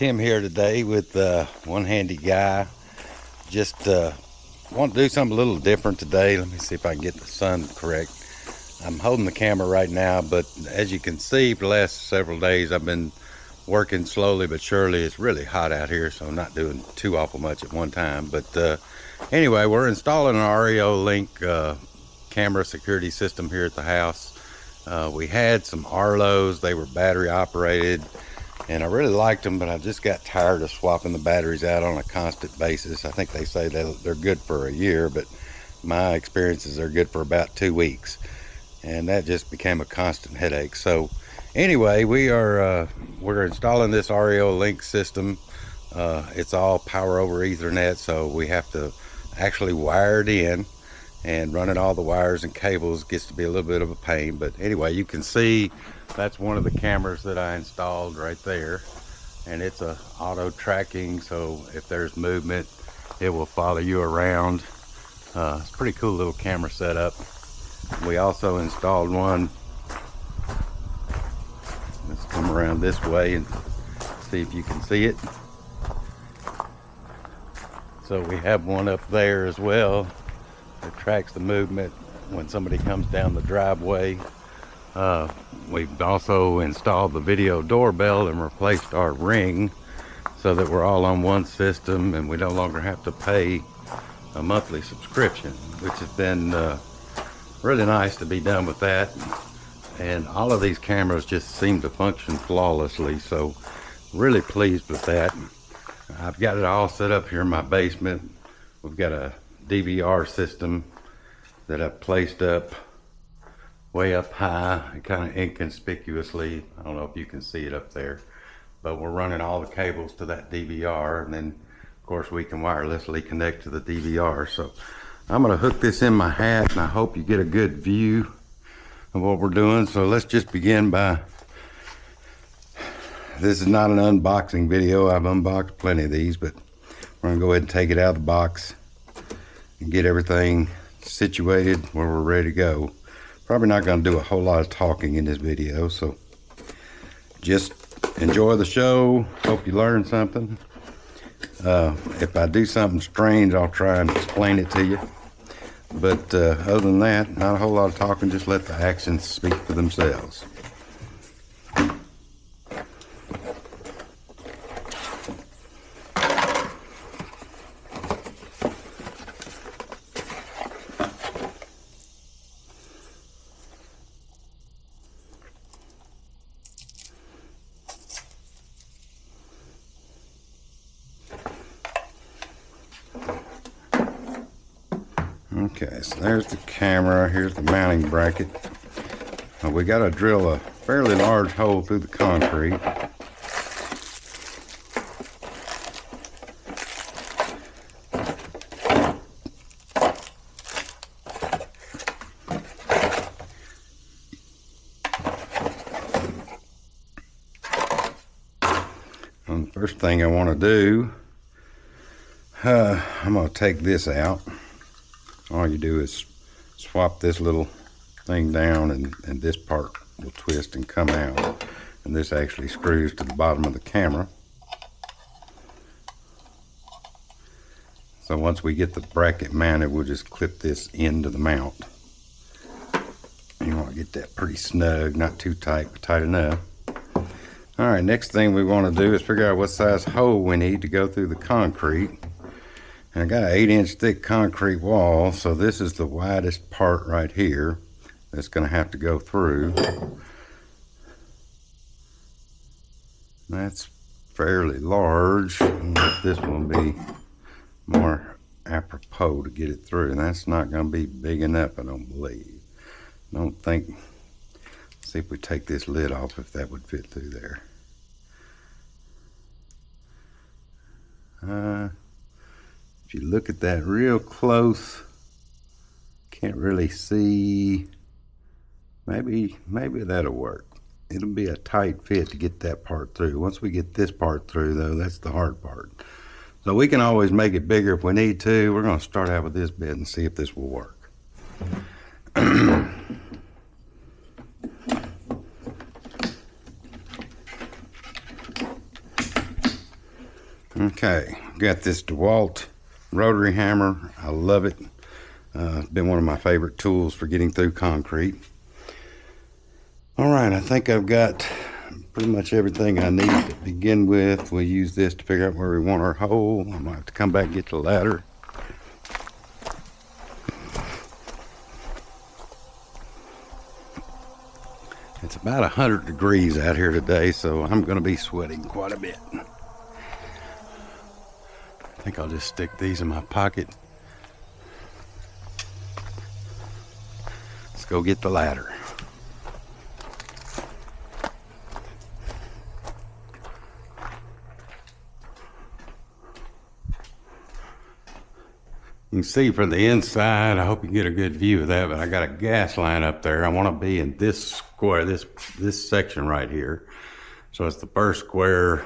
Tim here today with One Handy Guy. Just want to do something a little different today. Let me see if I can get the sun correct. I'm holding the camera right now, but as you can see, for the last several days I've been working slowly but surely. It's really hot out here, so I'm not doing too awful much at one time. But anyway, we're installing an ReoLink camera security system here at the house. We had some Arlos. They were battery operated, and I really liked them, but I just got tired of swapping the batteries out on a constant basis. I think they say they're good for a year, but my experiences are good for about 2 weeks, and that just became a constant headache. So anyway, we're installing this ReoLink system. It's all power over Ethernet, so we have to actually wire it in, and running all the wires and cables gets to be a little bit of a pain. But anyway, you can see that's one of the cameras that I installed right there, and it's a auto tracking, so if there's movement it will follow you around. It's a pretty cool little camera setup. We also installed one. Let's come around this way and see if you can see it. So we have one up there as well that tracks the movement when somebody comes down the driveway. We've also installed the video doorbell and replaced our Ring so that we're all on one system and we no longer have to pay a monthly subscription, which has been really nice to be done with that. And all of these cameras just seem to function flawlessly, so really pleased with that. I've got it all set up here in my basement. We've got a DVR system that I've placed up way up high, kind of inconspicuously. I don't know if you can see it up there, but we're running all the cables to that DVR, and then of course we can wirelessly connect to the DVR. So I'm going to hook this in my hat, and I hope you get a good view of what we're doing. So let's just begin by, this is not an unboxing video. I've unboxed plenty of these, but we're going to go ahead and take it out of the box and get everything situated where we're ready to go. Probably not going to do a whole lot of talking in this video, so just enjoy the show. Hope you learn something. If I do something strange, I'll try and explain it to you. But other than that, not a whole lot of talking. Just let the actions speak for themselves. Okay, so there's the camera. Here's the mounting bracket. We got to drill a fairly large hole through the concrete. And the first thing I want to do, I'm going to take this out. All you do is swap this little thing down, and this part will twist and come out. And this actually screws to the bottom of the camera. So once we get the bracket mounted, we'll just clip this into the mount. You want to get that pretty snug, not too tight, but tight enough. All right, next thing we want to do is figure out what size hole we need to go through the concrete. And I got an 8-inch thick concrete wall, so this is the widest part right here that's going to have to go through. That's fairly large. This will be more apropos to get it through, and that's not going to be big enough, I don't believe. I don't think. Let's see if we take this lid off, if that would fit through there. If you look at that real close, can't really see. Maybe that'll work. It'll be a tight fit to get that part through. Once we get this part through, though, that's the hard part. So we can always make it bigger if we need to. We're going to start out with this bit and see if this will work. Okay, got this DeWalt rotary hammer. I love it. It's been one of my favorite tools for getting through concrete. All right, I think I've got pretty much everything I need to begin with. We'll use this to figure out where we want our hole. I'm gonna have to come back and get the ladder. It's about 100 degrees out here today, so I'm gonna be sweating quite a bit. I think I'll just stick these in my pocket. Let's go get the ladder. You can see from the inside, I hope you get a good view of that, but I got a gas line up there. I want to be in this square, this section right here. So it's the first square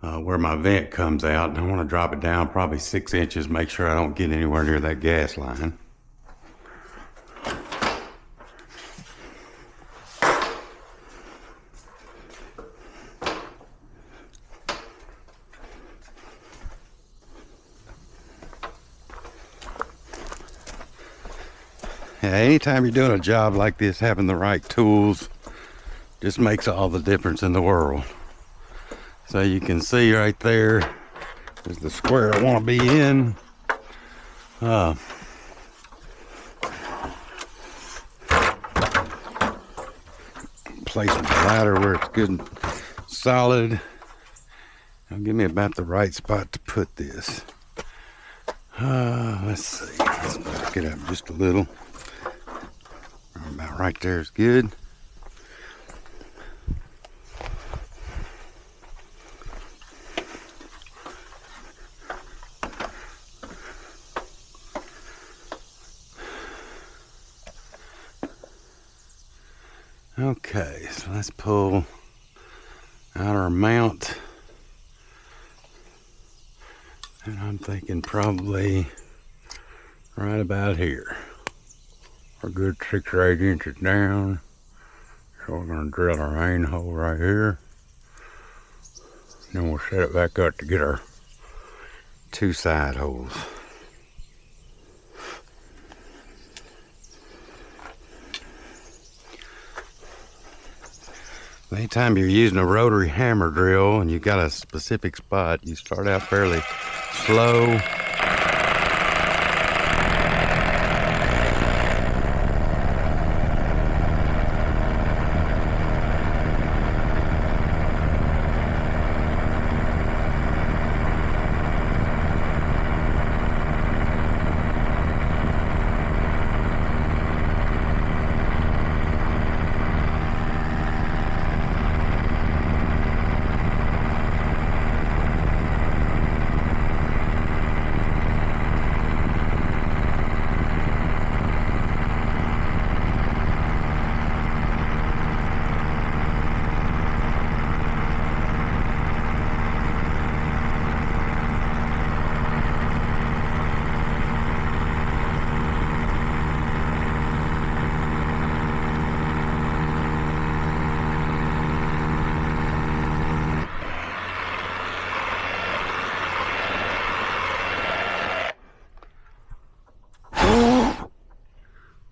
where my vent comes out. And I want to drop it down probably 6 inches, make sure I don't get anywhere near that gas line. Yeah, anytime you're doing a job like this, having the right tools just makes all the difference in the world. So you can see right there is the square I want to be in. Place the ladder where it's good and solid. It'll give me about the right spot to put this. Let's see. Let's back it up just a little. About right there is good. Okay, so let's pull out our mount. And I'm thinking probably right about here. A good 6 or 8 inches down. So we're going to drill our main hole right here. Then we'll set it back up to get our 2 side holes. Anytime you're using a rotary hammer drill and you've got a specific spot, you start out fairly slow.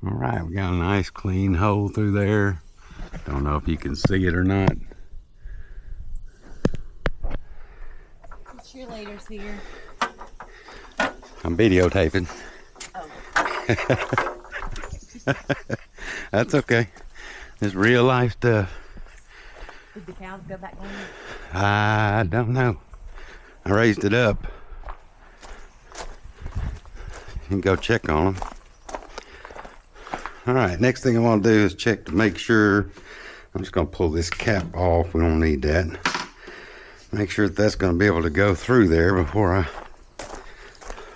Alright, we got a nice clean hole through there. Don't know if you can see it or not. The cheerleaders here. I'm videotaping. Oh. That's okay. It's real life stuff. Did the cows go back home? I don't know. I raised it up. You can go check on them. Alright, next thing I want to do is check to make sure. I'm just going to pull this cap off. We don't need that. Make sure that that's going to be able to go through there before I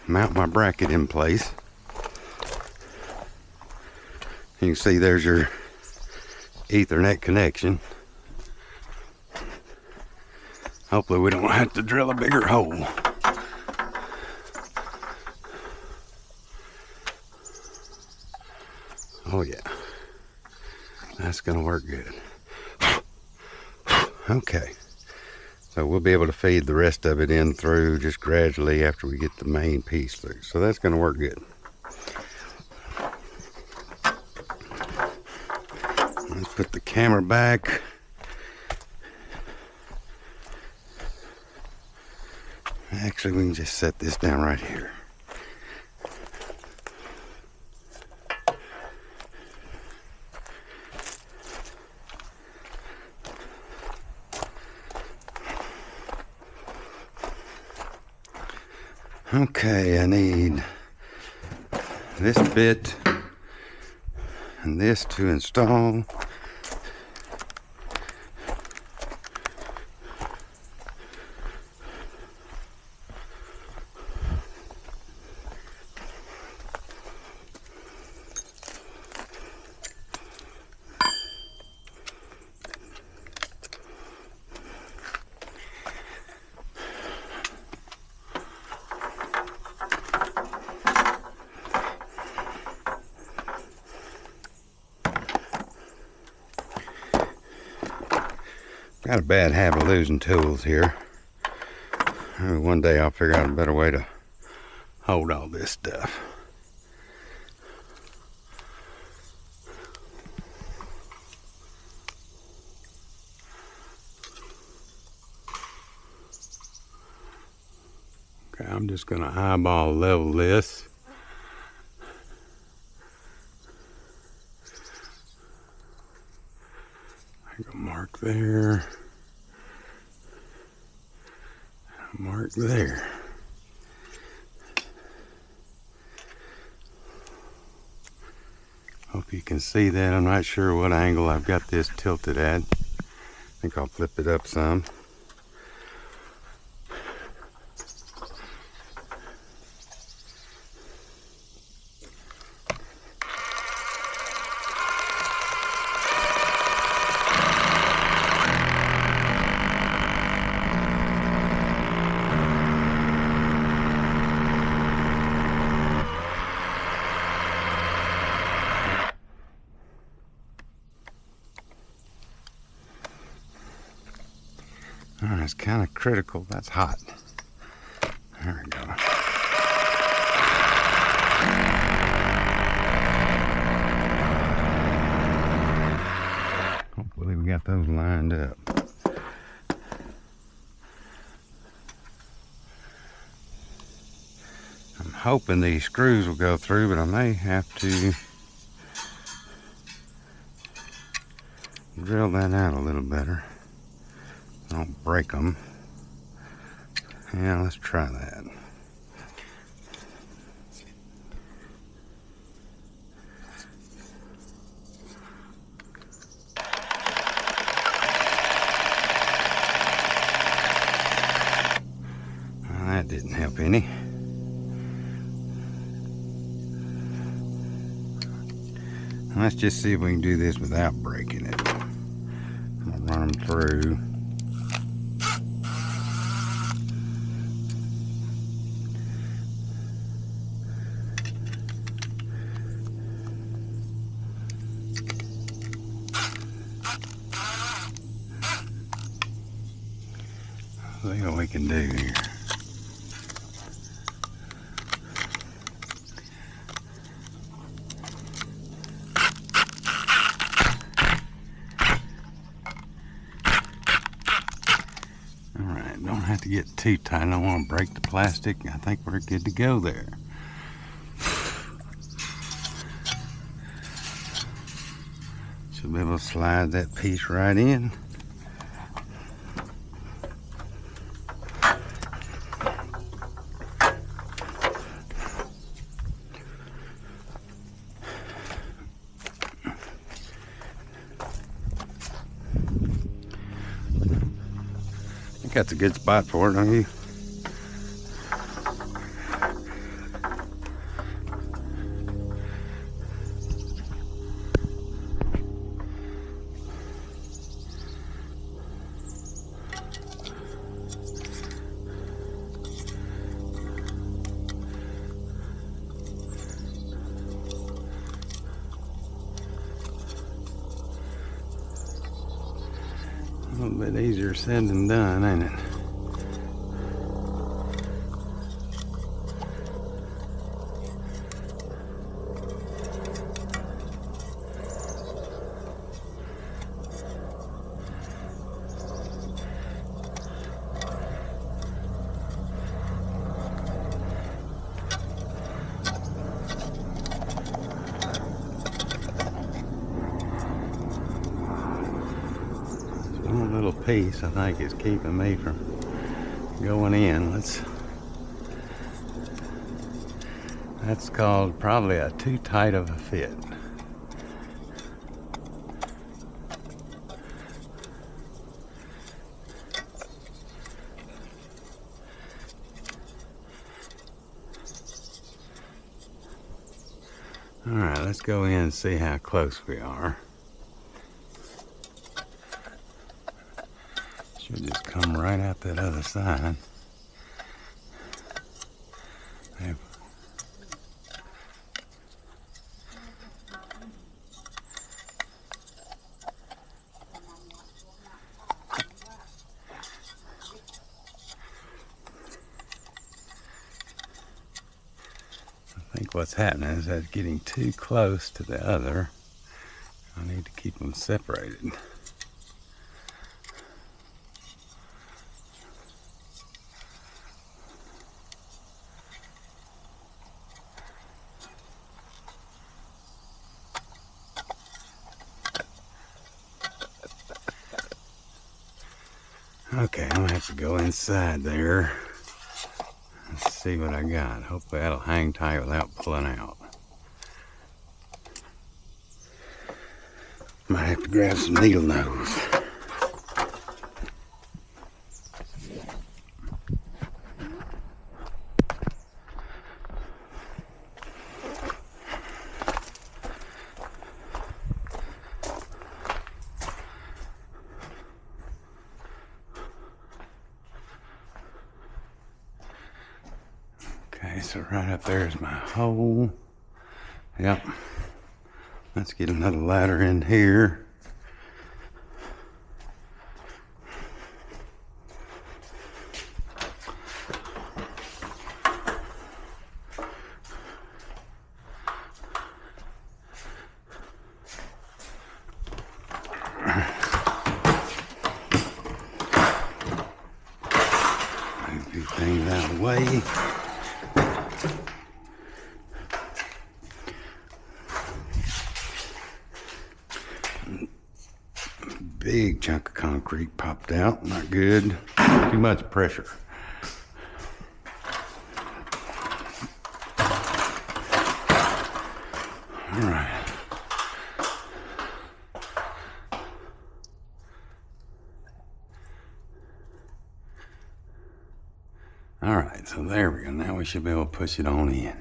mount my bracket in place. You can see there's your Ethernet connection. Hopefully we don't have to drill a bigger hole. Oh yeah, that's gonna work good. Okay, So we'll be able to feed the rest of it in through just gradually after we get the main piece through. So that's going to work good. Let's put the camera back. Actually, we can just set this down right here. Okay, I need this bit and this to install. Got a bad habit of losing tools here. Maybe one day I'll figure out a better way to hold all this stuff. Okay, I'm just gonna eyeball level this. Make a mark there. Mark there. Hope you can see that. I'm not sure what angle I've got this tilted at. I think I'll flip it up some. Alright, it's kind of critical. That's hot. There we go. Hopefully we got those lined up. I'm hoping these screws will go through, but I may have to drill that out a little better. Don't break them. Yeah, let's try that. Well, that didn't help any. Let's just see if we can do this without breaking it. I'm gonna run them through. See what we can do here. Alright, don't have to get too tight. I don't want to break the plastic. I think we're good to go there. Should be able to slide that piece right in. I think that's a good spot for it, don't you? little bit easier said than done, ain't it? One little piece I think is keeping me from going in. That's called probably a too tight of a fit. All right, let's go in and see how close we are. Should just come right out that other side. There. I think what's happening is that's getting too close to the other. I need to keep them separated. Okay, I'm gonna have to go inside there. Let's see what I got. Hopefully that'll hang tight without pulling out. Might have to grab some needle nose. Okay, so right up there is my hole. Yep. Let's get another ladder in here. Move these things out of the way. Big chunk of concrete popped out. Not good. Too much pressure. All right. All right, so there we go. Now we should be able to push it on in.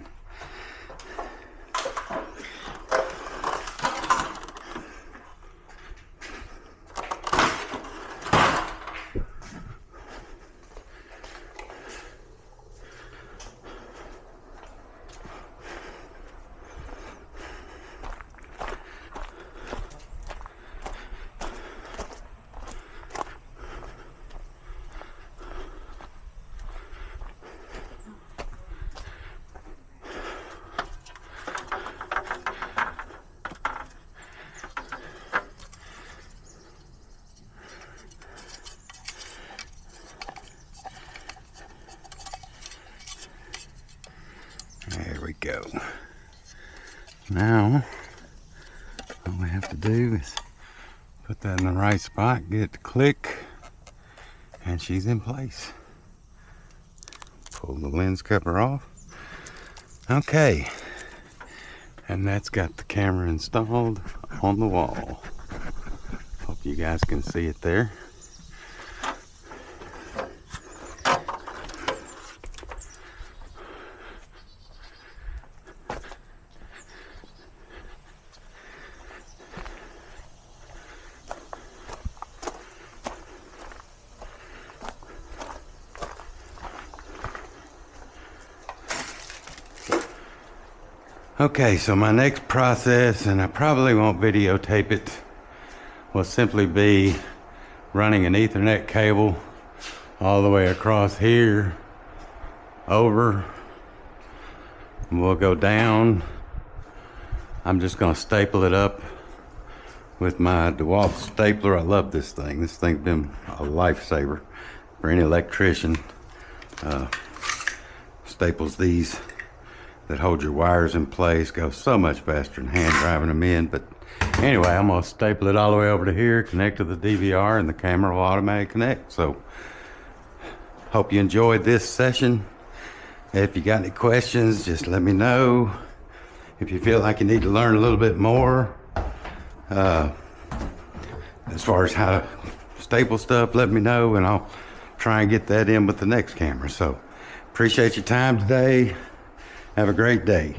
There we go. Now, all we have to do is put that in the right spot, get it to click, and she's in place. Pull the lens cover off. Okay, and that's got the camera installed on the wall. Hope you guys can see it there. Okay, so my next process, and I probably won't videotape it, will simply be running an Ethernet cable all the way across here, over, and we'll go down. I'm just gonna staple it up with my DeWalt stapler. I love this thing. This thing's been a lifesaver for any electrician. Staples these that hold your wires in place go so much faster than hand driving them in. But anyway, I'm gonna staple it all the way over to here, connect to the DVR, and the camera will automatically connect. So hope you enjoyed this session. If you got any questions, just let me know. If you feel like you need to learn a little bit more as far as how to staple stuff, let me know, and I'll try and get that in with the next camera. So appreciate your time today. Have a great day.